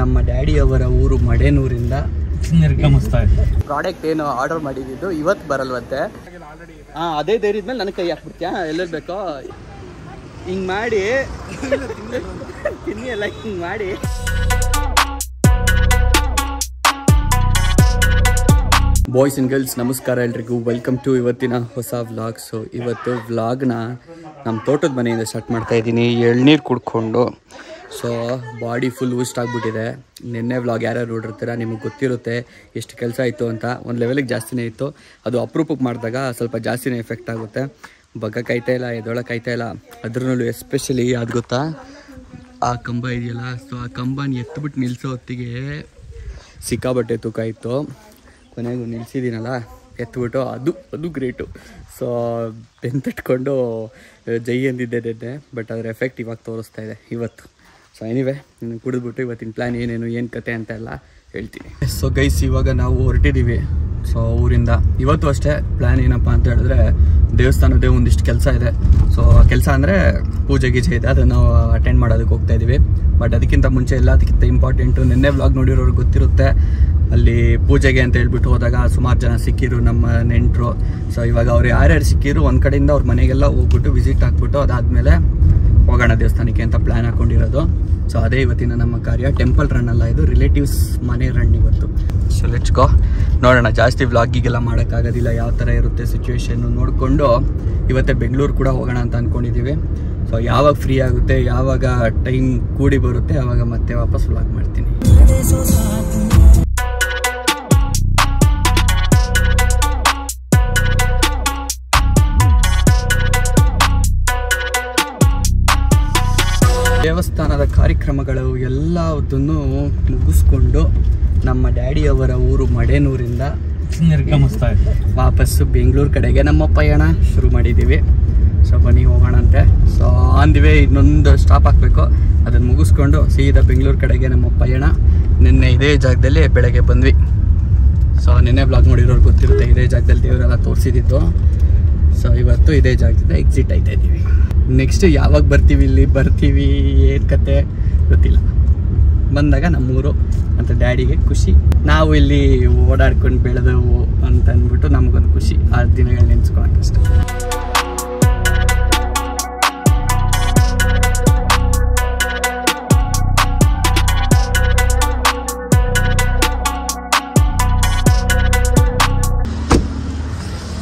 ನಮ್ಮ ಡ್ಯಾಡಿಯವರ ಊರು ಮಡೇನೂರಿಂದ ಪ್ರಾಡಕ್ಟ್ ಏನು ಆರ್ಡರ್ ಮಾಡಿದ್ದು ಇವತ್ತು ಬರಲ್ವಂತೆ. ಅದೇ ಧೈರ್ಯದ ಮೇಲೆ ನನ್ನ ಕೈ ಹಾಕ್ಬಿಡ್ತೀಯಾ ಎಲ್ಲೆಲ್ಲಿ ಬೇಕೋ ಹಿಂಗೆ ಮಾಡಿ ತಿನ್ನಿ ಎಲ್ಲ ಹಿಂಗೆ ಮಾಡಿ. ಬಾಯ್ಸ್ ಆ್ಯಂಡ್ ಗರ್ಲ್ಸ್ ನಮಸ್ಕಾರ ಎಲ್ರಿಗೂ, ವೆಲ್ಕಮ್ ಟು ಇವತ್ತಿನ ಹೊಸ ವ್ಲಾಗ್. ಸೊ ಇವತ್ತು ವ್ಲಾಗ್ನ ನಮ್ಮ ತೋಟದ ಮನೆಯಿಂದ ಸ್ಟಾರ್ಟ್ ಮಾಡ್ತಾ ಇದ್ದೀನಿ, ಎಳ್ನೀರು ಕುಡ್ಕೊಂಡು. ಸೊ ಬಾಡಿ ಫುಲ್ ಊಸ್ಟ್ ಆಗಿಬಿಟ್ಟಿದೆ. ನಿನ್ನೆ ವ್ಲಾಗ್ ಯಾರ್ಯಾರು ನೋಡಿರ್ತೀರ ನಿಮಗೆ ಗೊತ್ತಿರುತ್ತೆ ಎಷ್ಟು ಕೆಲಸ ಆಯಿತು ಅಂತ. ಒಂದು ಲೆವೆಲಿಗೆ ಜಾಸ್ತಿನೇ ಇತ್ತು, ಅದು ಅಪರೂಪಕ್ಕೆ ಮಾಡಿದಾಗ ಸ್ವಲ್ಪ ಜಾಸ್ತಿನೇ ಎಫೆಕ್ಟ್ ಆಗುತ್ತೆ. ಬಗ್ಗಕ್ಕಾಯ್ತಾ ಇಲ್ಲ, ಎದೊಳಕ್ಕಾಯ್ತಾ ಇಲ್ಲ. ಅದ್ರಲ್ಲೂ ಎಸ್ಪೆಷಲಿ ಅದು ಗೊತ್ತಾ, ಆ ಕಂಬ ಇದೆಯಲ್ಲ, ಸೊ ಆ ಕಂಬನ ಎತ್ಬಿಟ್ಟು ನಿಲ್ಲಿಸೋ ಹೊತ್ತಿಗೆ ಸಿಕ್ಕಾಬಟ್ಟೆ ತೂಕ ಇತ್ತು. ಕೊನೆಗೂ ನಿಲ್ಸಿದ್ದೀನಲ್ಲ ಎತ್ಬಿಟ್ಟು, ಅದು ಗ್ರೇಟು. ಸೊ ಬೆಂತಟ್ಕೊಂಡು ಜೈ ಅಂದಿದ್ದೆ, ಬಟ್ ಅದರ ಎಫೆಕ್ಟ್ ಇವಾಗ ತೋರಿಸ್ತಾ ಇದೆ ಇವತ್ತು. ಸೊ ಎನಿವೆ ಕುಡಿದ್ಬಿಟ್ಟು ಇವತ್ತಿನ ಪ್ಲ್ಯಾನ್ ಏನು ಕತೆ ಅಂತ ಎಲ್ಲ ಹೇಳ್ತೀನಿ. ಸೊ ಗೈಸ್ ಇವಾಗ ನಾವು ಹೊರಟಿದ್ದೀವಿ. ಸೊ ಊರಿಂದ ಇವತ್ತು ಅಷ್ಟೇ ಪ್ಲ್ಯಾನ್ ಏನಪ್ಪ ಅಂತ ಹೇಳಿದ್ರೆ, ದೇವಸ್ಥಾನದೇ ಒಂದಿಷ್ಟು ಕೆಲಸ ಇದೆ. ಸೊ ಕೆಲಸ ಅಂದರೆ ಪೂಜೆ ಗೀಜೆ ಇದೆ, ಅದನ್ನು ಅಟೆಂಡ್ ಮಾಡೋದಕ್ಕೆ ಹೋಗ್ತಾ ಇದ್ದೀವಿ. ಬಟ್ ಅದಕ್ಕಿಂತ ಮುಂಚೆ ಎಲ್ಲದಕ್ಕಿಂತ ಇಂಪಾರ್ಟೆಂಟು, ನಿನ್ನೆ ವ್ಲಾಗ್ ನೋಡಿರೋರಿಗೆ ಗೊತ್ತಿರುತ್ತೆ, ಅಲ್ಲಿ ಪೂಜೆಗೆ ಅಂತ ಹೇಳ್ಬಿಟ್ಟು ಹೋದಾಗ ಸುಮಾರು ಜನ ಸಿಕ್ಕಿರು ನಮ್ಮ ನೆಂಟರು. ಸೊ ಇವಾಗ ಅವ್ರು ಯಾರ್ಯಾರು ಸಿಕ್ಕಿರು ಒಂದು ಕಡೆಯಿಂದ ಅವ್ರ ಮನೆಗೆಲ್ಲ ಹೋಗ್ಬಿಟ್ಟು ವಿಸಿಟ್ ಹಾಕ್ಬಿಟ್ಟು ಅದಾದಮೇಲೆ ಹೋಗೋಣ ದೇವಸ್ಥಾನಕ್ಕೆ ಅಂತ ಪ್ಲ್ಯಾನ್ ಹಾಕ್ಕೊಂಡಿರೋದು. ಸೊ ಅದೇ ಇವತ್ತಿನ ನಮ್ಮ ಕಾರ್ಯ. ಟೆಂಪಲ್ ರನ್ ಅಲ್ಲ, ಇದು ರಿಲೇಟಿವ್ಸ್ ಮನೆ ರನ್ ಇವತ್ತು. ಸೊ ಲೆಟ್ಸ್ ಗೋ, ನೋಡೋಣ. ಜಾಸ್ತಿ ವ್ಲಾಗಿಗೆಲ್ಲ ಮಾಡೋಕ್ಕಾಗೋದಿಲ್ಲ, ಯಾವ ಥರ ಇರುತ್ತೆ ಸಿಚುವೇಶನ್ನು ನೋಡಿಕೊಂಡು ಇವತ್ತೇ ಬೆಂಗಳೂರು ಕೂಡ ಹೋಗೋಣ ಅಂತ ಅಂದ್ಕೊಂಡಿದ್ದೀವಿ. ಸೊ ಯಾವಾಗ ಫ್ರೀ ಆಗುತ್ತೆ, ಯಾವಾಗ ಟೈಮ್ ಕೂಡಿ ಬರುತ್ತೆ, ಆವಾಗ ಮತ್ತೆ ವಾಪಸ್ ವ್ಲಾಗ್ ಮಾಡ್ತೀನಿ. ದೇವಸ್ಥಾನದ ಕಾರ್ಯಕ್ರಮಗಳು ಎಲ್ಲದನ್ನು ಮುಗಿಸ್ಕೊಂಡು ನಮ್ಮ ಡ್ಯಾಡಿಯವರ ಊರು ಮಡೇನೂರಿಂದ ವಾಪಸ್ಸು ಬೆಂಗಳೂರು ಕಡೆಗೆ ನಮ್ಮ ಪಯಣ ಶುರು ಮಾಡಿದ್ದೀವಿ. ಸೊ ಬನ್ನಿ ಹೋಗೋಣಂತೆ. ಸೊ ಆನ್ ದಿ ವೇ ಇನ್ನೊಂದು ಸ್ಟಾಪ್ ಹಾಕಬೇಕು, ಅದನ್ನು ಮುಗಿಸ್ಕೊಂಡು ಸೀದಾ ಬೆಂಗಳೂರು ಕಡೆಗೆ ನಮ್ಮ ಪಯಣ. ನಿನ್ನೆ ಇದೇ ಜಾಗದಲ್ಲಿ ಬೆಳಗ್ಗೆ ಬಂದ್ವಿ. ಸೊ ನಿನ್ನೆ ಬ್ಲಾಗ್ ನೋಡಿರೋರು ಗೊತ್ತಿರುತ್ತೆ, ಇದೇ ಜಾಗದಲ್ಲಿ ದೇವರೆಲ್ಲ ತೋರಿಸಿದ್ದು. ಸೊ ಇವತ್ತು ಇದೇ ಜಾಗದಿಂದ ಎಕ್ಸಿಟ್ ಆಯ್ತಾ ಇದ್ದೀವಿ. ನೆಕ್ಸ್ಟ್ ಯಾವಾಗ ಬರ್ತೀವಿ, ಇಲ್ಲಿ ಬರ್ತೀವಿ ಏನು ಕತೆ ಗೊತ್ತಿಲ್ಲ. ಬಂದಾಗ ನಮ್ಮೂರು ಅಂತ ಡ್ಯಾಡಿಗೆ ಖುಷಿ, ನಾವು ಇಲ್ಲಿ ಓಡಾಡ್ಕೊಂಡು ಬೆಳೆದವು ಅಂತ ಅಂದ್ಬಿಟ್ಟು ನಮಗೊಂದು ಖುಷಿ. ಆ ದಿನಗಳು ನೆನೆಸ್ಕೊಳಕ್ಕಷ್ಟೆ.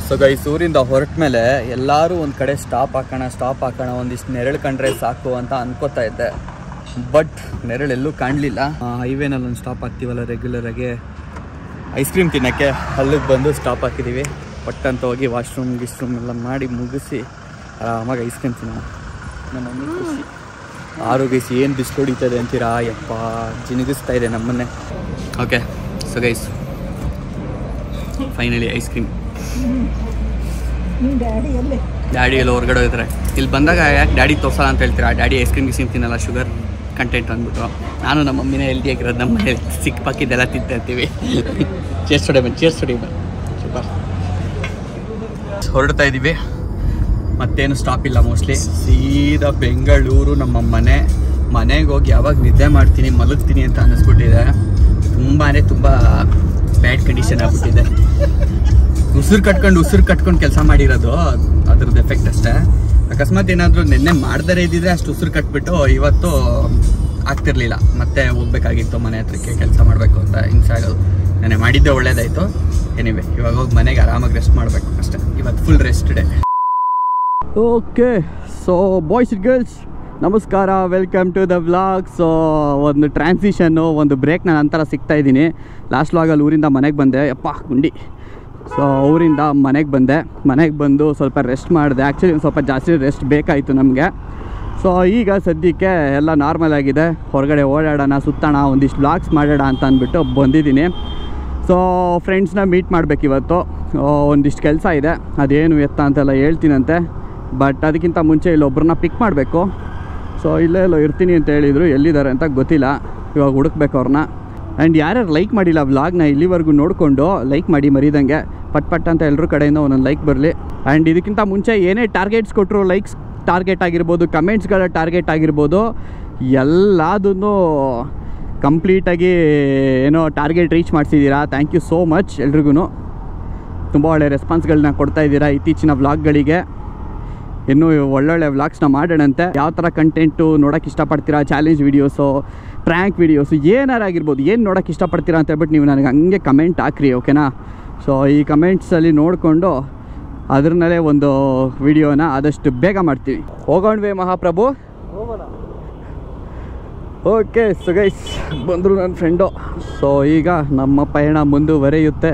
ಸೊ ಗೈಸ್ ಊರಿಂದ ಹೊರಟ ಮೇಲೆ ಎಲ್ಲರೂ ಒಂದು ಕಡೆ ಸ್ಟಾಪ್ ಹಾಕೋಣ ಒಂದಿಷ್ಟು ನೆರಳು ಕಂಡ್ರೆ ಸಾಕು ಅಂತ ಅನ್ಕೋತಾ ಇದ್ದೆ. ಬಟ್ ನೆರಳೆಲ್ಲೂ ಕಾಣಲಿಲ್ಲ. ಹೈವೇನಲ್ಲಿ ಒಂದು ಸ್ಟಾಪ್ ಹಾಕ್ತೀವಲ್ಲ ರೆಗ್ಯುಲರಾಗಿ, ಐಸ್ ಕ್ರೀಮ್ ತಿನ್ನೋಕ್ಕೆ ಅಲ್ಲಿಗೆ ಬಂದು ಸ್ಟಾಪ್ ಹಾಕಿದ್ದೀವಿ. ಪಟ್ಟಂತ ಹೋಗಿ ವಾಶ್ರೂಮ್ ಎಲ್ಲ ಮಾಡಿ ಮುಗಿಸಿ ಆರಾಮಾಗಿ ಐಸ್ ಕ್ರೀಮ್ ತಿನ್ನೋಣ. ನಮ್ಮನ್ನು ಖುಷಿ. ಆರೋಗ್ಯಸಿ ಏನು ಬಿಸಿಲು ಹೊಡಿತದೆ ಅಂತೀರಾ, ಯಪ್ಪ ಜಿನುಗಿಸ್ತಾ ಇದೆ ನಮ್ಮನ್ನೇ. Okay so guys finally ice cream. Daddy ಎಲ್ಲ ಹೊರಗಡೆ ಹೋಗ್ತಾರೆ. ಇಲ್ಲಿ ಬಂದಾಗ ಯಾಕೆ ಡ್ಯಾಡಿ ತೋರ್ಸಲ್ಲ ಅಂತ ಹೇಳ್ತೀರಾ, ಡ್ಯಾಡಿ ಐಸ್ ಕ್ರೀಮ್ ತಿನ್ನಲ್ಲ, ಶುಗರ್ ಕಂಟೆಂಟ್ ಅಂದ್ಬಿಟ್ಟು. ನಾನು ನಮ್ಮ ಮಮ್ಮಿನೇ ಹೆಲ್ದಿಯಾಗಿರೋದು, ನಮ್ಮ ಮನೆ ಸಿಕ್ಕ ಪಕ್ಕಿದ್ದೆಲ್ಲ ತಿಂತೀವಿ. ಚೇರ್ಸ್ ಹೊಡಿ ಸೂಪರ್. ಹೊರಡ್ತಾ ಇದ್ದೀವಿ, ಮತ್ತೇನು ಸ್ಟಾಪ್ ಇಲ್ಲ. ಮೋಸ್ಟ್ಲಿ ಸೀದಾ ಬೆಂಗಳೂರು ನಮ್ಮ ಮನೆಗೆ ಹೋಗಿ ಯಾವಾಗ ನಿದ್ದೆ ಮಾಡ್ತೀನಿ ಮಲಗ್ತೀನಿ ಅಂತ ಅನ್ನಿಸ್ಬಿಟ್ಟಿದೆ. ತುಂಬ ಬ್ಯಾಡ್ ಕಂಡೀಷನ್ ಆಗ್ಬಿಟ್ಟಿದೆ. ಉಸಿರು ಕಟ್ಕೊಂಡು ಕೆಲಸ ಮಾಡಿರೋದು, ಅದ್ರದ್ದು ಎಫೆಕ್ಟ್ ಅಷ್ಟೇ. ಅಕಸ್ಮಾತ್ ಏನಾದರೂ ನಿನ್ನೆ ಮಾಡ್ದರೆ ಇದ್ದಿದ್ರೆ ಅಷ್ಟು ಉಸಿರು ಕಟ್ಬಿಟ್ಟು ಇವತ್ತು ಆಗ್ತಿರ್ಲಿಲ್ಲ. ಮತ್ತೆ ಹೋಗ್ಬೇಕಾಗಿತ್ತು ಮನೆ ಹತ್ರಕ್ಕೆ, ಕೆಲಸ ಮಾಡಬೇಕು ಅಂತ ಹಿಂಸೆ ಆಗೋದು. ನೆನ್ನೆ ಮಾಡಿದ್ದೆ ಒಳ್ಳೇದಾಯಿತು. ಎನಿವೆ ಇವಾಗ ಹೋಗಿ ಮನೆಗೆ ಆರಾಮಾಗಿ ರೆಸ್ಟ್ ಮಾಡಬೇಕು ಅಷ್ಟೇ. ಇವತ್ತು full rest day. Okay so boys and girls ನಮಸ್ಕಾರ, welcome to the vlog. So ಒಂದು ಟ್ರಾನ್ಸಿಷನ್ನು, ಒಂದು ಬ್ರೇಕ್ ನಾನು ನಂತರ ಸಿಗ್ತಾ ಇದ್ದೀನಿ. ಲಾಸ್ಟ್ ವ್ಲಾಗಲ್ಲಿ ಊರಿಂದ ಮನೆಗೆ ಬಂದೆ, ಯಪ್ಪ ಗುಂಡಿ. ಸೊ ಊರಿಂದ ಮನೆಗೆ ಬಂದು ಸ್ವಲ್ಪ ರೆಸ್ಟ್ ಮಾಡಿದೆ. ಆ್ಯಕ್ಚುಲಿ ಒಂದು ಸ್ವಲ್ಪ ಜಾಸ್ತಿ ರೆಸ್ಟ್ ಬೇಕಾಯಿತು ನಮಗೆ. ಸೊ ಈಗ ಸದ್ಯಕ್ಕೆ ಎಲ್ಲ ನಾರ್ಮಲ್ ಆಗಿದೆ. ಹೊರಗಡೆ ಓಡಾಡೋಣ, ಸುತ್ತೋಣ, ಒಂದಿಷ್ಟು ವ್ಲಾಗ್ಸ್ ಮಾಡೋಣ ಅಂತ ಅಂದ್ಬಿಟ್ಟು ಬಂದಿದ್ದೀನಿ. ಸೊ ಫ್ರೆಂಡ್ಸ್ನ ಮೀಟ್ ಮಾಡಬೇಕಿವತ್ತು. ಒಂದಿಷ್ಟು ಕೆಲಸ ಇದೆ, ಅದೇನು ಎತ್ತ ಅಂತೆಲ್ಲ ಹೇಳ್ತೀನಂತೆ. ಬಟ್ ಅದಕ್ಕಿಂತ ಮುಂಚೆ ಇಲ್ಲೊಬ್ಬರನ್ನ ಪಿಕ್ ಮಾಡಬೇಕು. ಸೊ ಇಲ್ಲೇ ಇರ್ತೀನಿ ಅಂತ ಹೇಳಿದರು, ಎಲ್ಲಿದ್ದಾರೆ ಅಂತ ಗೊತ್ತಿಲ್ಲ. ಇವಾಗ ಹುಡುಕ್ಬೇಕು ಅವ್ರನ್ನ. ಆ್ಯಂಡ್ ಯಾರ್ಯಾರು ಲೈಕ್ ಮಾಡಿಲ್ಲ ವ್ಲಾಗ್ನ ಇಲ್ಲಿವರೆಗೂ ನೋಡಿಕೊಂಡು ಲೈಕ್ ಮಾಡಿ ಮರಿದಂಗೆ, ಪಟ್ ಅಂತ ಎಲ್ಲರ ಕಡೆಯಿಂದ ಒಂದೊಂದು ಲೈಕ್ ಬರಲಿ. ಆ್ಯಂಡ್ ಇದಕ್ಕಿಂತ ಮುಂಚೆ ಏನೇ ಟಾರ್ಗೆಟ್ಸ್ ಕೊಟ್ಟರು, ಲೈಕ್ಸ್ ಟಾರ್ಗೆಟ್ ಆಗಿರ್ಬೋದು, ಕಮೆಂಟ್ಸ್ಗಳ ಟಾರ್ಗೆಟ್ ಆಗಿರ್ಬೋದು, ಎಲ್ಲದನ್ನು ಕಂಪ್ಲೀಟಾಗಿ ಏನೋ ಟಾರ್ಗೆಟ್ ರೀಚ್ ಮಾಡಿಸಿದ್ದೀರಾ. ಥ್ಯಾಂಕ್ ಯು ಸೋ ಮಚ್ ಎಲ್ರಿಗೂ. ತುಂಬ ಒಳ್ಳೆ ರೆಸ್ಪಾನ್ಸ್ಗಳನ್ನ ಕೊಡ್ತಾಯಿದ್ದೀರಾ ಇತ್ತೀಚಿನ ವ್ಲಾಗ್ಗಳಿಗೆ. ಇನ್ನೂ ಒಳ್ಳೊಳ್ಳೆ ವ್ಲಾಗ್ಸ್ನ ಮಾಡೋಣಂತೆ. ಯಾವ ಥರ ಕಂಟೆಂಟು ನೋಡೋಕ್ಕೆ ಇಷ್ಟಪಡ್ತೀರಾ, ಚಾಲೆಂಜ್ ವೀಡಿಯೋಸು, ಪ್ರ್ಯಾಂಕ್ ವೀಡಿಯೋಸು, ಏನಾರಾಗಿರ್ಬೋದು, ಏನು ನೋಡೋಕ್ಕೆ ಇಷ್ಟಪಡ್ತೀರಾ ಅಂತ ಹೇಳ್ಬಿಟ್ಟು ನೀವು ನನಗೆ ಹಂಗೆ ಕಮೆಂಟ್ ಹಾಕ್ರಿ, ಓಕೆನಾ? ಸೊ ಈ ಕಮೆಂಟ್ಸಲ್ಲಿ ನೋಡಿಕೊಂಡು ಅದ್ರನ್ನಲ್ಲೇ ಒಂದು ವಿಡಿಯೋನ ಆದಷ್ಟು ಬೇಗ ಮಾಡ್ತೀವಿ. ಹೋಗೋಣವೇ ಮಹಾಪ್ರಭು? ಓಕೆ. ಸೊ ಗೈಸ್ ಬಂದರು ನನ್ನ ಫ್ರೆಂಡು. ಸೊ ಈಗ ನಮ್ಮ ಪಯಣ ಮುಂದುವರೆಯುತ್ತೆ.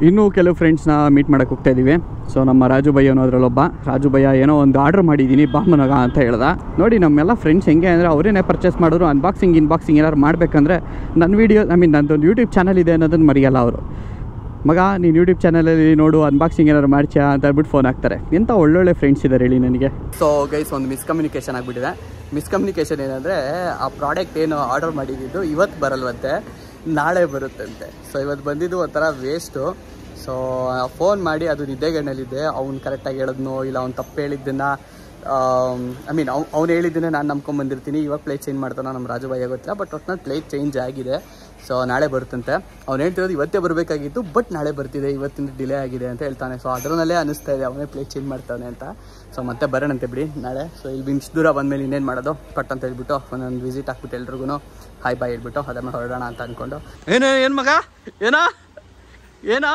ಇನ್ನೂ ಕೆಲವು ಫ್ರೆಂಡ್ಸ್ನ ಮೀಟ್ ಮಾಡೋಕ್ಕೆ ಹೋಗ್ತಾಯಿದ್ದೀವಿ. ಸೊ ನಮ್ಮ ರಾಜು ಭಯ್ಯ ಅನ್ನೋದ್ರಲ್ಲೊಬ್ಬ. ರಾಜು ಭಯ್ಯ ಏನೋ ಒಂದು ಆರ್ಡ್ರ್ ಮಾಡಿದ್ದೀನಿ ಬಾಮನಗ ಅಂತ ಹೇಳ್ದ. ನೋಡಿ ನಮ್ಮೆಲ್ಲ ಫ್ರೆಂಡ್ಸ್ ಹೆಂಗೆ ಅಂದರೆ ಅವರೇನೇ ಪರ್ಚೇಸ್ ಮಾಡಿದ್ರು. ಅನ್ಬಾಕ್ಸಿಂಗ್ ಏನಾದ್ರು ಮಾಡಬೇಕಂದ್ರೆ ನನ್ನ ವೀಡಿಯೋ ನನ್ನದೊಂದು ಯೂಟ್ಯೂಬ್ ಚಾನಲ್ ಇದೆ ಅನ್ನೋದನ್ನು ಮರೆಯಲ್ಲ ಅವರು. ಮಗ ನೀನು ಯೂಟ್ಯೂಬ್ ಚಾನಲಲ್ಲಿ ನೋಡು, ಅನ್ಬಾಕ್ಸಿಂಗ್ ಏನಾದ್ರು ಮಾಡ್ತೀಯಾ ಅಂತ ಹೇಳ್ಬಿಟ್ಟು ಫೋನ್ ಹಾಕ್ತಾರೆ. ಎಂಥ ಒಳ್ಳೊಳ್ಳೆ ಫ್ರೆಂಡ್ಸ್ ಇದ್ದಾರೆ ಹೇಳಿ ನನಗೆ. ಸೊ ಗೈಸ್ ಒಂದು ಮಿಸ್ಕಮ್ಯುನಿಕೇಷನ್ ಆಗಿಬಿಟ್ಟಿದೆ. ಮಿಸ್ಕಮ್ಯುನಿಕೇಷನ್ ಏನಂದರೆ ಆ ಪ್ರಾಡಕ್ಟ್ ಏನು ಆರ್ಡರ್ ಮಾಡಿದ್ದು ಇವತ್ತು ಬರಲ್ವಂತೆ, ನಾಳೆ ಬರುತ್ತಂತೆ. ಸೊ ಇವತ್ತು ಬಂದಿದ್ದು ಒಂಥರ ವೇಸ್ಟು. ಸೊ ಫೋನ್ ಮಾಡಿ ಅದು ನಿದ್ದೆಗಣ್ಣಲ್ಲಿದ್ದೆ, ಅವ್ನು ಕರೆಕ್ಟಾಗಿ ಹೇಳಿದ್ನೋ ಇಲ್ಲ ಅವ್ನು ತಪ್ಪು ಹೇಳಿದ್ದನ್ನು ಅವ್ನು ಹೇಳಿದ್ದನ್ನೇ ನಾನು ನಂಬ್ಕೊಂಬಂದಿರ್ತೀನಿ. ಇವಾಗ ಪ್ಲೇಟ್ ಚೇಂಜ್ ಮಾಡ್ತಾನೋ ನಮ್ಮ ರಾಜು ಭಯ್ಯ ಗೊತ್ತಿಲ್ಲ, ಬಟ್ ಒಟ್ಟಿನಲ್ಲಿ ಪ್ಲೇಟ್ ಚೇಂಜ್ ಆಗಿದೆ. ಸೊ ನಾಳೆ ಬರುತ್ತಂತೆ. ಅವ್ನು ಹೇಳ್ತಿರೋದು ಇವತ್ತೇ ಬರಬೇಕಾಗಿತ್ತು, ಬಟ್ ನಾಳೆ ಬರ್ತಿದೆ, ಇವತ್ತಿನ ಡಿಲೇ ಆಗಿದೆ ಅಂತ ಹೇಳ್ತಾನೆ. ಸೊ ಅದರಲ್ಲೇ ಅನ್ನಿಸ್ತಾ ಇದೆ ಅವನೇ ಪ್ಲೇಟ್ ಚೇಂಜ್ ಮಾಡ್ತಾನೆ ಅಂತ. ಸೊ ಮತ್ತೆ ಬರೋಣಂತೆ ಬಿಡಿ ನಾಳೆ. ಸೊ ಇಲ್ಲಿ ಇಷ್ಟು ದೂರ ಬಂದಮೇಲೆ ಇನ್ನೇನು ಮಾಡೋದು ಪಟ್ ಅಂತ ಹೇಳ್ಬಿಟ್ಟು ಒಂದೊಂದು ವಿಸಿಟ್ ಹಾಕ್ಬಿಟ್ಟು ಎಲ್ರಿಗೂ ಹಾಯ್ ಬಾಯ್ ಹೇಳ್ಬಿಟ್ಟು ಅದನ್ನು ಹೊರಡೋಣ ಅಂತ ಅಂದ್ಕೊಂಡು. ಏನು ಮಗ ಏನೋ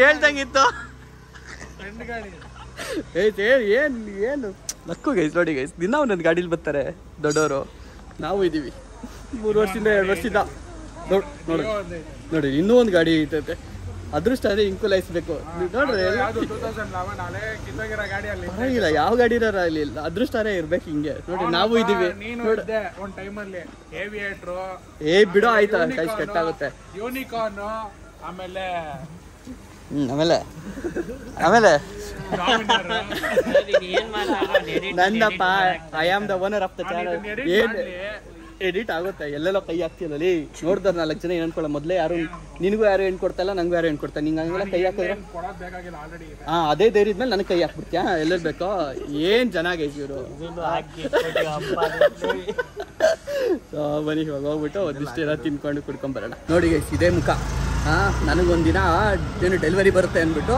ಹೇಳ್ದಂಗಿತ್ತು. ಏನು ಲಕ್ಕು ಗೈಸ್. ನೋಡಿ ಗೈಸ್, ದಿನ ಒಂದೊಂದು ಗಾಡೀಲಿ ಬರ್ತಾರೆ ದೊಡ್ಡವರು. ನಾವು ಇದ್ದೀವಿ 3 ವರ್ಷದಿಂದ 2 ವರ್ಷದಿಂದ. ನೋಡಿ ಇನ್ನೂ ಒಂದು ಗಾಡಿ ಐತೈತೆ. ಅದೃಷ್ಟ ಅದೇ ಇಂಕುಲಾಯಿಸ್ಬೇಕು ನೋಡ್ರಿ. ಪರವಾಗಿಲ್ಲ ಯಾವ ಗಾಡಿ ಇಲ್ಲಿ ಅದೃಷ್ಟನೇ ಇರ್ಬೇಕು ಹಿಂಗೆ. ನೋಡಿ ನಾವು ಇದೀವಿ. ಬಿಡೋ ಆಯ್ತಾ ಕೈಸ್ ಕಟ್ಟಾಗುತ್ತೆ. ಆಮೇಲೆ ನನ್ನಪ್ಪ I am the owner of the channel. ಏನು ಎಡಿಟ್ ಆಗುತ್ತೆ, ಎಲ್ಲೆಲ್ಲ ಕೈ ಹಾಕ್ತಿಯಲ್ಲಿ ನೋಡಿದ್ರೆ 4 ಜನ ಏನು ಅನ್ಕೊಳ್ಳೋ. ಮೊದಲೇ ಯಾರು ನಿನಗೂ ಯಾರು ಹೆಣ್ಣು ಕೊಡ್ತಾಯಿಲ್ಲ, ನಂಗೂ ಯಾರು ಹೆಣ್ಣು ಕೊಡ್ತಾ. ನಿಂಗೆ ಹಂಗೆಲ್ಲ ಕೈ ಹಾಕಿದ್ರೆ ಅದೇ ಧೈರ್ಯದ ಮೇಲೆ ನನಗೆ ಕೈ ಹಾಕ್ಬಿಡ್ತೀಯಾ ಎಲ್ಲೆಲ್ಲಿ ಬೇಕೋ. ಏನು ಜನ ಗೈಸ್ ಇವರು. ಬನ್ನಿ ಇವಾಗ ಹೋಗ್ಬಿಟ್ಟು ಒಂದಿಷ್ಟೆಲ್ಲ ತಿನ್ಕೊಂಡು ಕುಡ್ಕೊಂಬರೋಣ. ನೋಡಿ ಗೈಸ್ ಇದೇ ಮುಖ. ನನಗೊಂದಿನ ಏನು ಡೆಲಿವರಿ ಬರುತ್ತೆ ಅಂದ್ಬಿಟ್ಟು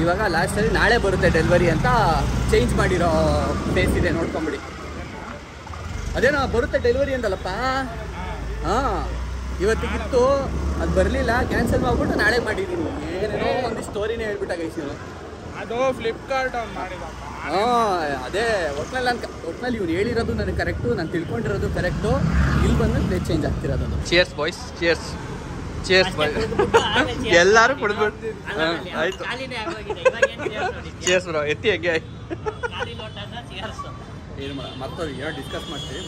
ಇವಾಗ ಲಾಸ್ಟಲ್ಲಿ ನಾಳೆ ಬರುತ್ತೆ ಡೆಲಿವರಿ ಅಂತ ಚೇಂಜ್ ಮಾಡಿರೋ ಫೇಸ್ ಇದೆ, ನೋಡ್ಕೊಂಬಿಡಿ. ಅದೇನೋ ಬರುತ್ತೆ ಡೆಲಿವರಿ ಅಂತಲ್ಲಪ್ಪ. ಇವತ್ತಿಗಿತ್ತು, ಅದು ಬರಲಿಲ್ಲ, ಕ್ಯಾನ್ಸಲ್ ಮಾಡ್ಬಿಟ್ಟು ನಾಳೆ ಮಾಡಿದ್ದೀನಿ. ಏನೇನೋ ಒಂದು ಸ್ಟೋರಿನೇ ಹೇಳ್ಬಿಟ್ಟ ಗೈಸ್ ನೀವು. ಅದು ಫ್ಲಿಪ್ಕಾರ್ಟ್ ಅವ್ನು ಮಾಡಿದ. ಅದೇ ಒಟ್ನಲ್ಲಿ ಇವ್ನು ಹೇಳಿರೋದು ನನಗೆ ಕರೆಕ್ಟು, ನಾನು ತಿಳ್ಕೊಂಡಿರೋದು ಕರೆಕ್ಟು. ಇಲ್ಲಿ ಬಂದು ಪ್ಲೇಸ್ ಚೇಂಜ್ ಆಗ್ತಿರೋದು. Cheers boys, cheers cheers boy. ಎಲ್ಲರೂ ಕುಡಿದ್ಬಿಟ್ಟು ಆಯ್ತು. Cheers bro. ಎತ್ತಿ ಹೆಂಗೆ ಏನು ಮಾಡ ಮತ್ತೆ ಏನೋ ಡಿಸ್ಕಸ್ ಮಾಡ್ತೀವಿ.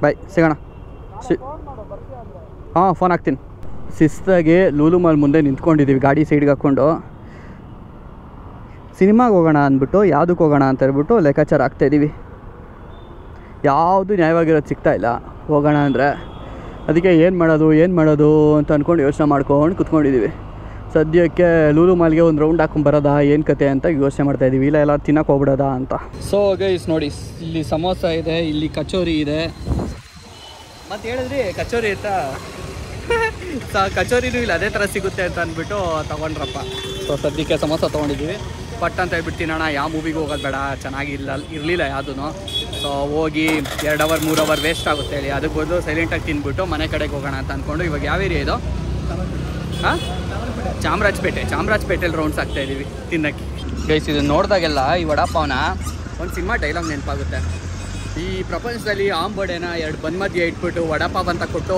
ಬಾಯ್ ಸಿಗೋಣ. ಫೋನ್ ಹಾಕ್ತೀನಿ. ಶಿಸ್ತಾಗಿ ಲೂಲು ಮಾಲ್ ಮುಂದೆ ನಿಂತ್ಕೊಂಡಿದ್ದೀವಿ ಗಾಡಿ ಸೈಡ್ಗೆ ಹಾಕ್ಕೊಂಡು. ಸಿನಿಮಾಗೆ ಹೋಗೋಣ ಅಂದ್ಬಿಟ್ಟು ಯಾವುದಕ್ಕೆ ಹೋಗೋಣ ಅಂತ ಹೇಳ್ಬಿಟ್ಟು ಲೆಕ್ಕಾಚಾರ ಆಗ್ತಾಯಿದ್ದೀವಿ. ಯಾವುದು ನ್ಯಾಯವಾಗಿರೋದು ಸಿಗ್ತಾಯಿಲ್ಲ ಹೋಗೋಣ ಅಂದರೆ. ಅದಕ್ಕೆ ಏನು ಮಾಡೋದು ಅಂತ ಅಂದ್ಕೊಂಡು ಯೋಚನೆ ಮಾಡ್ಕೊಂಡು ಕುತ್ಕೊಂಡಿದ್ದೀವಿ. ಸದ್ಯಕ್ಕೆ ಲೂಲು ಮಾಲ್ಗೆ ಒಂದು ರೌಂಡ್ ಹಾಕೊಂಡು ಬರೋದಾ ಏನು ಕತೆ ಅಂತ ಯೋಚನೆ ಮಾಡ್ತಾಯಿದ್ದೀವಿ. ಇಲ್ಲ ಎಲ್ಲ ತಿನ್ನಕ್ಕೆ ಹೋಗ್ಬಿಡೋದಾ ಅಂತ. ಸೊ ಗೈಸ್ ನೋಡಿ, ಇಲ್ಲಿ ಸಮೋಸ ಇದೆ, ಇಲ್ಲಿ ಕಚೋರಿ ಇದೆ. ಮತ್ತು ಹೇಳಿದ್ರಿ ಕಚೋರಿ ಇರ್ತಾ ಕಚೋರಿನೂ ಇಲ್ಲ ಅದೇ ಥರ ಸಿಗುತ್ತೆ ಅಂತ ಅಂದ್ಬಿಟ್ಟು ತೊಗೊಂಡ್ರಪ್ಪ. ಸೊ ಸದ್ಯಕ್ಕೆ ಸಮೋಸ ತೊಗೊಂಡಿದ್ದೀವಿ. ಪಟ್ ಅಂತ ಹೇಳ್ಬಿಟ್ಟು ತಿನ್ನೋಣ. ಯಾವ ಮೂವಿಗೆ ಹೋಗೋದು ಬೇಡ, ಇರಲಿಲ್ಲ ಯಾವುದೂ. ಸೊ ಹೋಗಿ 2 ಅವರ್ 3 ಅವರ್ ವೇಸ್ಟ್ ಆಗುತ್ತೆ ಹೇಳಿ. ಅದಕ್ಕೆ ಬದಲು ಸೈಲೆಂಟಾಗಿ ತಿಂದ್ಬಿಟ್ಟು ಮನೆ ಕಡೆಗೆ ಹೋಗೋಣ ಅಂತ ಅಂದ್ಕೊಂಡು. ಇವಾಗ ಯಾವ ಏರಿಯಾ ಇದು? ಚಾಮರಾಜಪೇಟೆಯಲ್ಲಿ ರೌಂಡ್ಸ್ ಆಗ್ತಾಯಿದ್ದೀವಿ ತಿನ್ನಕ್ಕೆ. ಗೈಸ್ ಇದು ನೋಡಿದಾಗೆಲ್ಲ ಈ ವಡಾಪಾವನ ಒಂದು ಸಿನಿಮಾ ಡೈಲಾಗ್ ನೆನಪಾಗುತ್ತೆ. ಈ ಪ್ರಪಂಚದಲ್ಲಿ ಆಂಬೊಡೆನ 2 ಬನ್ ಮಧ್ಯೆ ಇಟ್ಬಿಟ್ಟು ವಡಾಪಾವ್ ಅಂತ ಕೊಟ್ಟು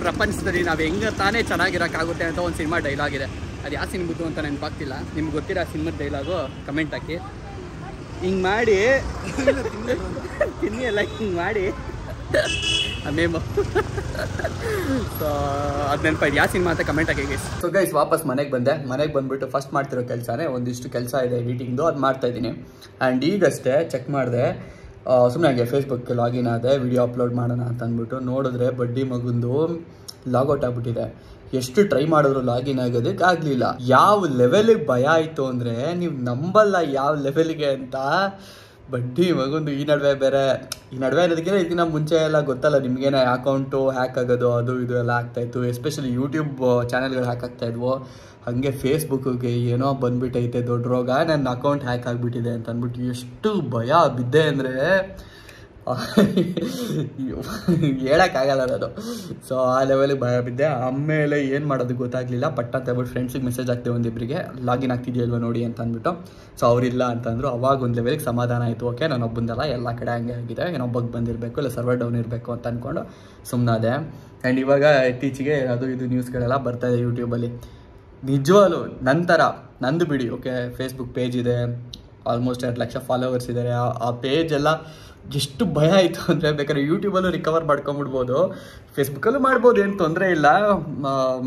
ಪ್ರಪಂಚದಲ್ಲಿ ನಾವು ಹೆಂಗೆ ತಾನೇ ಚೆನ್ನಾಗಿರೋಕ್ಕಾಗುತ್ತೆ ಅಂತ ಒಂದು ಸಿನಿಮಾ ಡೈಲಾಗ್ ಇದೆ. ಅದು ಯಾವ ಸಿನಿಮಾದ್ದು ಅಂತ ನೆನಪಾಗ್ತಿಲ್ಲ. ನಿಮ್ಗೆ ಗೊತ್ತಿರೋ ಆ ಸಿನಿಮಾದ ಡೈಲಾಗು ಕಮೆಂಟ್ ಹಾಕಿ. ಹಿಂಗೆ ಮಾಡಿ ತಿನ್ನಿ ಎಲ್ಲ ಹಿಂಗೆ ಮಾಡಿ ಮೇಮು. ಸೊ ಅದು ನೆನಪಾಯ್ತು ಯಾವ ಸಿನಿಮಾ ಅಂತ ಕಮೆಂಟ್ ಹಾಕಿ ಗೈಸ್. ಸೊ ಗೈಸ್ ವಾಪಸ್ ಮನೆಗೆ ಬಂದುಬಿಟ್ಟು ಫಸ್ಟ್ ಮಾಡ್ತಿರೋ ಕೆಲಸನೇ ಒಂದಿಷ್ಟು ಕೆಲಸ ಇದೆ ಎಡಿಟಿಂಗ್ದು, ಅದು ಮಾಡ್ತಾಯಿದ್ದೀನಿ. ಆ್ಯಂಡ್ ಈಗಷ್ಟೇ ಚೆಕ್ ಮಾಡಿದೆ, ಸುಮ್ಮನೆ ಹಾಗೆ ಫೇಸ್ಬುಕ್ಗೆ ಲಾಗಿನ್ ಆದೆ, ವಿಡಿಯೋ ಅಪ್ಲೋಡ್ ಮಾಡೋಣ ಅಂತ ಅಂದ್ಬಿಟ್ಟು ನೋಡಿದ್ರೆ ಬಡ್ಡಿ ಮಗುಂದು ಲಾಗೌಟ್ ಆಗ್ಬಿಟ್ಟಿದೆ. ಎಷ್ಟು ಟ್ರೈ ಮಾಡಿದ್ರು ಲಾಗಿನ್ ಆಗೋದಕ್ಕೆ ಆಗಲಿಲ್ಲ. ಯಾವ ಲೆವೆಲಿಗೆ ಭಯ ಆಯಿತು ಅಂದರೆ ನೀವು ನಂಬಲ್ಲ ಯಾವ ಲೆವೆಲಿಗೆ ಅಂತ. ಬಡ್ಡಿ ಮಗೊಂದು ಈ ನಡುವೆ ಅನ್ನೋದಕ್ಕಿಂತ ಇದಕ್ಕಿಂತ ಮುಂಚೆ ಎಲ್ಲ ಗೊತ್ತಲ್ಲ ನಿಮಗೇನೆ ಅಕೌಂಟು ಹ್ಯಾಕ್ ಆಗೋದು ಅದು ಇದು ಎಲ್ಲ ಆಗ್ತಾಯಿತ್ತು. ಎಸ್ಪೆಷಲಿ ಯೂಟ್ಯೂಬ್ ಚಾನಲ್ಗಳು ಹ್ಯಾಕ್ ಆಗ್ತಾಯಿದ್ವು. ಹಾಗೆ ಫೇಸ್ಬುಕ್ಕಿಗೆ ಏನೋ ಬಂದುಬಿಟ್ಟೈತೆ ದೊಡ್ಡ ರೋಗ, ನನ್ನ ಅಕೌಂಟ್ ಹ್ಯಾಕ್ ಆಗಿಬಿಟ್ಟಿದೆ ಅಂತ ಅಂದ್ಬಿಟ್ಟು ಎಷ್ಟು ಭಯ ಬಿದ್ದೆ ಅಂದರೆ ಹೇಳೋಕ್ಕಾಗಲ್ಲ ಅದು. ಸೊ ಆ ಲೆವೆಲಿಗೆ ಭಯ ಬಿದ್ದೆ. ಆಮೇಲೆ ಏನು ಮಾಡೋದು ಗೊತ್ತಾಗಲಿಲ್ಲ. ಪಟ್ಟ ಅಂತ ಹೇಳ್ಬಿಟ್ಟು ಫ್ರೆಂಡ್ಸಿಗೆ ಮೆಸೇಜ್ ಆಗ್ತೇವೆ ಒಂದಿಬ್ಬರಿಗೆ, ಲಾಗಿನ್ ಆಗ್ತಿದೆಯಲ್ವ ನೋಡಿ ಅಂತ ಅಂದ್ಬಿಟ್ಟು. ಸೊ ಅವರಿಲ್ಲ ಅಂತಂದರು. ಅವಾಗ ಒಂದು ಲೆವೆಲಿಗೆ ಸಮಾಧಾನ ಆಯಿತು. ಓಕೆ ನಾನು ಒಬ್ಬಂದಲ್ಲ, ಎಲ್ಲ ಕಡೆ ಹಂಗೆ ಆಗಿದೆ, ಏನೊಬ್ಬಗೆ ಬಂದಿರಬೇಕು ಇಲ್ಲ ಸರ್ವರ್ ಡೌನ್ ಇರಬೇಕು ಅಂತ ಅಂದ್ಕೊಂಡು ಸುಮ್ಮನಾದೆ. ಆ್ಯಂಡ್ ಇವಾಗ ಇತ್ತೀಚೆಗೆ ಅದು ಇದು ನ್ಯೂಸ್ಗಳೆಲ್ಲ ಬರ್ತಾಯಿದೆ ಯೂಟ್ಯೂಬಲ್ಲಿ. ನಿಜವಾಗ್ಲೂ ನಂತರ ನಂದು ಬಿಡಿ, ಓಕೆ ಫೇಸ್ಬುಕ್ ಪೇಜ್ ಇದೆ, ಆಲ್ಮೋಸ್ಟ್ 2 ಲಕ್ಷ ಫಾಲೋವರ್ಸ್ ಇದ್ದಾರೆ. ಆ ಪೇಜೆಲ್ಲ ಎಷ್ಟು ಭಯ ಆಯಿತು ಅಂದರೆ ಬೇಕಾದ್ರೆ ಯೂಟ್ಯೂಬಲ್ಲೂ ರಿಕವರ್ ಮಾಡ್ಕೊಂಬಿಡ್ಬೋದು, ಫೇಸ್ಬುಕ್ಕಲ್ಲೂ ಮಾಡ್ಬೋದು, ಏನು ತೊಂದರೆ ಇಲ್ಲ,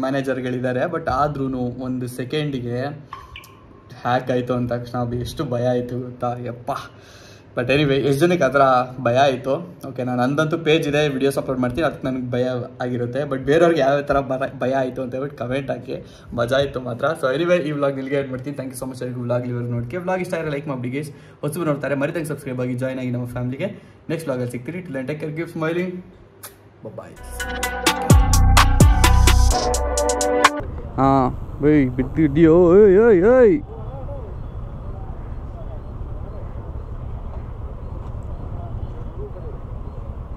ಮ್ಯಾನೇಜರ್ಗಳಿದ್ದಾರೆ. ಬಟ್ ಆದ್ರೂ ಒಂದು ಸೆಕೆಂಡಿಗೆ ಹ್ಯಾಕ್ ಆಯಿತು ಅಂದ ತಕ್ಷಣ ಎಷ್ಟು ಭಯ ಆಯಿತು ಗೊತ್ತಾ ಯಪ್ಪ. ಬಟ್ ಎನಿವೇ ಎಷ್ಟು ಜನಕ್ಕೆ ಆ ಥರ ಭಯ ಆಯಿತು. ಓಕೆ ನಾನು ನಂದಂತೂ ಪೇಜ್ ಇದೆ, ವಿಡಿಯೋಸ್ ಅಪ್ಲೋಡ್ ಮಾಡ್ತೀನಿ, ಅದಕ್ಕೆ ನನಗೆ ಭಯ ಆಗಿರುತ್ತೆ. ಬಟ್ ಬೇರೆಯವ್ರಿಗೆ ಯಾವ ಥರ ಭಯ ಆಯಿತು ಅಂತ ಹೇಳ್ಬಿಟ್ಟು ಕಮೆಂಟ್ ಹಾಕಿ, ಮಜಾ ಇತ್ತು ಮಾತ್ರ. ಸೊ ಎನಿವೇ ಈ ವ್ಲಾಗ್ ಇಲ್ಲಿಗೆ ಎಂಡ್ ಮಾಡ್ತೀನಿ. ಥ್ಯಾಂಕ್ ಯು ಸೊ ಮಚ್ ಎಲ್ಲರಿಗೂ ವ್ಲಾಗ್ ಇವರು ನೋಡ್ತೀವಿ. ವ್ಲಾಗ್ ಇಷ್ಟ ಆದರೆ ಲೈಕ್ ಮಾಡಿ ಗೈಸ್, ಹೊಸಬರು ನೋಡ್ತಾರೆ ಮರಿದಂಗೆ ಸಬ್ಸ್ಕ್ರೈಬ್ ಆಗಿ ಜಾಯ್ನ್ ಆಗಿ ನಮ್ಮ ಫ್ಯಾಮಿಲಿಗೆ. ನೆಕ್ಸ್ಟ್ ವ್ಲಾಗಲ್ಲಿ ಸಿಗ್ತೀರಿ. Till take care, keep smiling, bye. ಹಾಂ ಬೈ ಬಿಟ್ಟಿದ್ಯೋ, ಓಯ್ ಓಯ್ ಓಯ್.